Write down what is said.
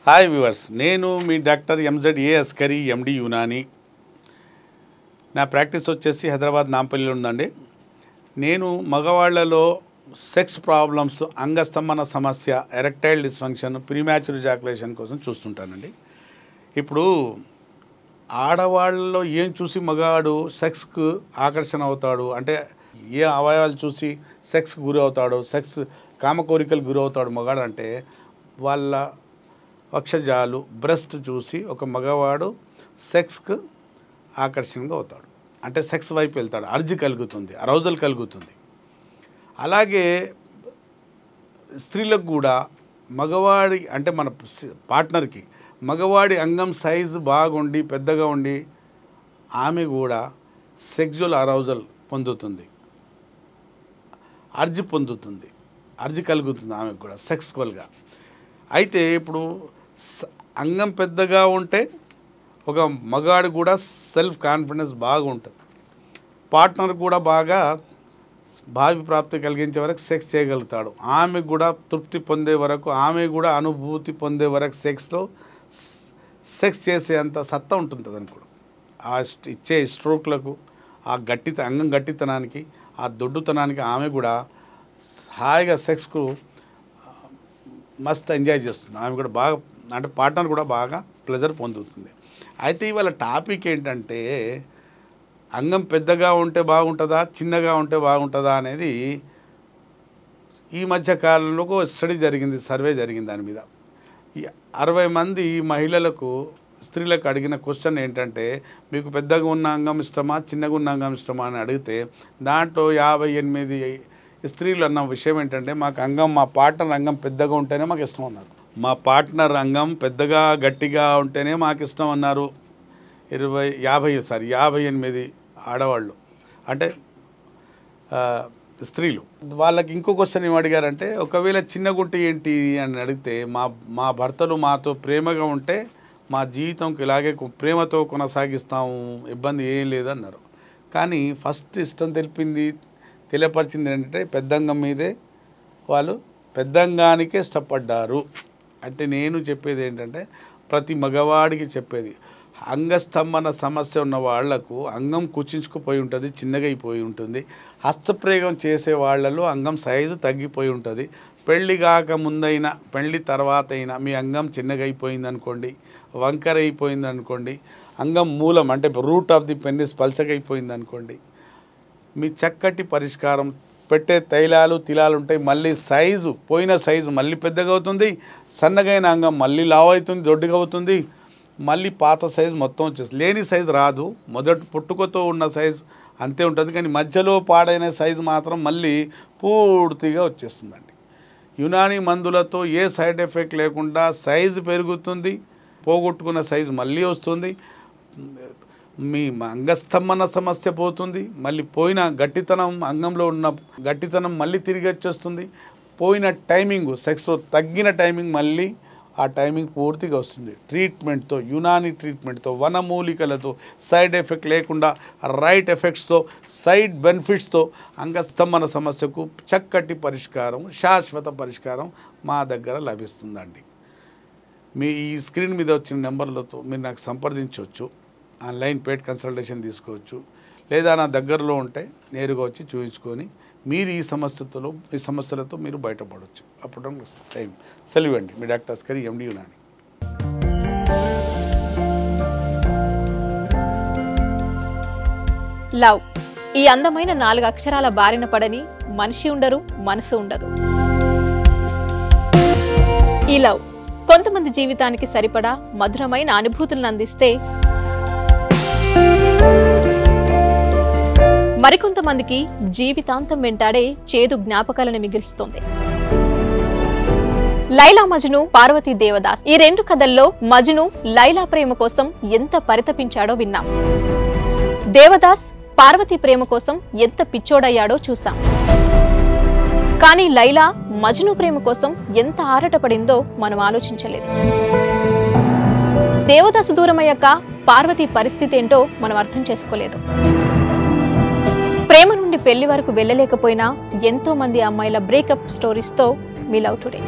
Hi viewers, నేను మీ doctor MZ ఏ అస్కరీ ఎండి యునాని. నా practice వచ్చేసి హైదరాబాద్ నాంపల్లిలో ఉందండి. నేను మగవాళ్లలో సెక్స్ ప్రాబ్లమ్స్, అంగస్తంభన సమస్య, ఎరెక్టైల్ డిస్ఫంక్షన్, ప్రీమ్యాచ్యూర్ ఎజాకులేషన్ కోసం చూస్తుంటానండి. ఇప్పుడు ఆడవాళ్ళలో ఏం చూసి మగాడు సెక్స్కు ఆకర్షణ అవుతాడు అంటే ఏ అవయవాలు చూసి సెక్స్కి గురి అవుతాడు, సెక్స్ కామకోరికలు గురి అవుతాడు మగాడు అంటే వాళ్ళ వక్షజాలు, బ్రెస్ట్ చూసి ఒక మగవాడు సెక్స్కు ఆకర్షణగా అవుతాడు. అంటే సెక్స్ వైపు వెళ్తాడు, అర్జీ కలుగుతుంది, అరౌజల్ కలుగుతుంది. అలాగే స్త్రీలకు కూడా మగవాడి అంటే మన పార్ట్నర్కి మగవాడి అంగం సైజు బాగుండి పెద్దగా ఉండి ఆమె కూడా సెక్జువల్ అరౌజల్ పొందుతుంది, అర్జీ పొందుతుంది, అర్జీ కలుగుతుంది ఆమెకు కూడా సెక్స్వల్గా. అయితే ఇప్పుడు అంగం పెద్దగా ఉంటే ఒక మగాడు కూడా సెల్ఫ్ కాన్ఫిడెన్స్ బాగా ఉంటుంది, పార్ట్నర్ కూడా బాగా భావి ప్రాప్తి కలిగించే వరకు సెక్స్ చేయగలుగుతాడు, ఆమె కూడా తృప్తి పొందే వరకు, ఆమె కూడా అనుభూతి పొందే వరకు సెక్స్లో సెక్స్ చేసే అంత సత్తా ఉంటుంది అనుకోడు. ఆ ఇచ్చే స్ట్రోక్లకు, ఆ అంగం గట్టితనానికి, ఆ దొడ్డుతనానికి ఆమె కూడా హాయిగా సెక్స్కు మస్తు ఎంజాయ్ చేస్తుంది. ఆమె కూడా బాగా అంటే పార్ట్నర్ కూడా బాగా ప్లెజర్ పొందుతుంది. అయితే ఇవాళ టాపిక్ ఏంటంటే అంగం పెద్దగా ఉంటే బాగుంటుందా, చిన్నగా ఉంటే బాగుంటుందా అనేది ఈ మధ్య కాలంలో ఒక స్టడీ జరిగింది, సర్వే జరిగింది. దాని మీద 60 మంది మహిళలకు, స్త్రీలకు అడిగిన క్వశ్చన్ ఏంటంటే మీకు పెద్దగా ఉన్న అంగం ఇష్టమా, చిన్నగా ఉన్న అంగం ఇష్టమా అని అడిగితే దాంట్లో 58 స్త్రీలు అన్న విషయం ఏంటంటే మా పార్ట్నర్ అంగం పెద్దగా ఉంటేనే మాకు ఇష్టం అన్నారు. మా పార్ట్నర్ అంగం పెద్దగా గట్టిగా ఉంటేనే మాకు ఇష్టం అన్నారు 58 ఆడవాళ్ళు, అంటే స్త్రీలు. వాళ్ళకి ఇంకో క్వశ్చన్ ఏమి అడిగారంటే ఒకవేళ చిన్న గుంటి ఏంటి అని అడిగితే మా భర్తలు మాతో ప్రేమగా ఉంటే మా జీవితంకి ఇలాగే ప్రేమతో కొనసాగిస్తాము, ఇబ్బంది ఏం లేదన్నారు. కానీ ఫస్ట్ ఇష్టం తెలియపరిచింది ఏంటంటే పెద్దంగం మీదే వాళ్ళు పెద్దంగానికే ఇష్టపడ్డారు. అంటే నేను చెప్పేది ఏంటంటే ప్రతి మగవాడికి చెప్పేది, అంగస్తంభన సమస్య ఉన్న వాళ్లకు అంగం కుచించుకుపోయి ఉంటుంది, చిన్నగా అయిపోయి ఉంటుంది. హస్తప్రయోగం చేసే వాళ్ళలో అంగం సైజు తగ్గిపోయి ఉంటుంది. పెళ్ళి కాక ముందైనా పెళ్ళి తర్వాత అయినా మీ అంగం చిన్నగా అయిపోయింది అనుకోండి, వంకర అయిపోయింది అనుకోండి, అంగం మూలం అంటే రూట్ ఆఫ్ ది పెనిస్ పల్చగా అయిపోయింది అనుకోండి, మీ చక్కటి పరిష్కారం పెట్టే తైలాలు తిలాలు ఉంటాయి. మళ్ళీ పోయిన సైజు మళ్ళీ పెద్దగా అవుతుంది, సన్నగైన అంగం మళ్ళీ లావు అవుతుంది, దొడ్డుగా అవుతుంది, మళ్ళీ పాత సైజు మొత్తం వచ్చేస్తుంది. లేని సైజు రాదు, మొదటి పుట్టుకతో ఉన్న సైజు అంతే ఉంటుంది, కానీ మధ్యలో పాడైన సైజు మాత్రం మళ్ళీ పూర్తిగా వచ్చేస్తుందండి. యునాని మందులతో ఏ సైడ్ ఎఫెక్ట్ లేకుండా సైజు పెరుగుతుంది, పోగొట్టుకున్న సైజు మళ్ళీ వస్తుంది, మీ అంగస్తంభన సమస్య పోతుంది, మళ్ళీ పోయిన గట్టితనం, అంగంలో ఉన్న గట్టితనం మళ్ళీ తిరిగి వచ్చేస్తుంది, పోయిన టైమింగ్ సెక్స్లో తగ్గిన టైమింగ్ మళ్ళీ ఆ టైమింగ్ పూర్తిగా వస్తుంది. ట్రీట్మెంట్తో, యునాని ట్రీట్మెంట్తో, వనమూలికలతో, సైడ్ ఎఫెక్ట్ లేకుండా రైట్ ఎఫెక్ట్స్తో, సైడ్ బెనిఫిట్స్తో అంగస్తంభన సమస్యకు చక్కటి పరిష్కారం, శాశ్వత పరిష్కారం మా దగ్గర లభిస్తుందండి. మీ ఈ స్క్రీన్ మీద వచ్చిన నెంబర్లతో మీరు నాకు సంప్రదించవచ్చు, ఆన్లైన్ పెయిడ్ కన్సల్టేషన్ తీసుకోవచ్చు, లేదా నా దగ్గరలో ఉంటే నేరుగా వచ్చి చూపించుకొని మీరు ఈ సమస్యలతో మీరు బయటపడవచ్చు. అప్పుడు టైం సెలవు అండి. మీ డాక్టర్ అస్కరీ ఎండి యునాని. లవ్, ఈ అందమైన 4 అక్షరాల బారిన పడని మనిషి ఉండరు, మనసు ఉండదు. ఈ లవ్ కొంతమంది జీవితానికి సరిపడా మధురమైన అనుభూతులను అందిస్తే మరికొంతమందికి జీవితాంతం వెంటాడే చేదు జ్ఞాపకాలను మిగిల్స్తుంది. లైలా మజ్ను, పార్వతీ దేవదాస్, ఈ 2 కథల్లో మజ్ను లైలా ప్రేమ కోసం ఎంత పరితపించాడో విన్నాం. దేవదాస్ పార్వతీ ప్రేమ కోసం ఎంత పిచ్చోడయ్యాడో చూసాం. కానీ లైలా మజ్ను ప్రేమ కోసం ఎంత ఆరాటపడిందో మనం ఆలోచించలేదు. దేవదాసు దూరమయ్యాక పార్వతీ పరిస్థితి ఏంటో మనం అర్థం చేసుకోలేదు. ప్రేమ నుండి పెళ్లి వరకు వెళ్ళలేకపోయినా ఎంతో మంది అమ్మాయిల బ్రేకప్ స్టోరీస్తో మీ లవ్ టుడే.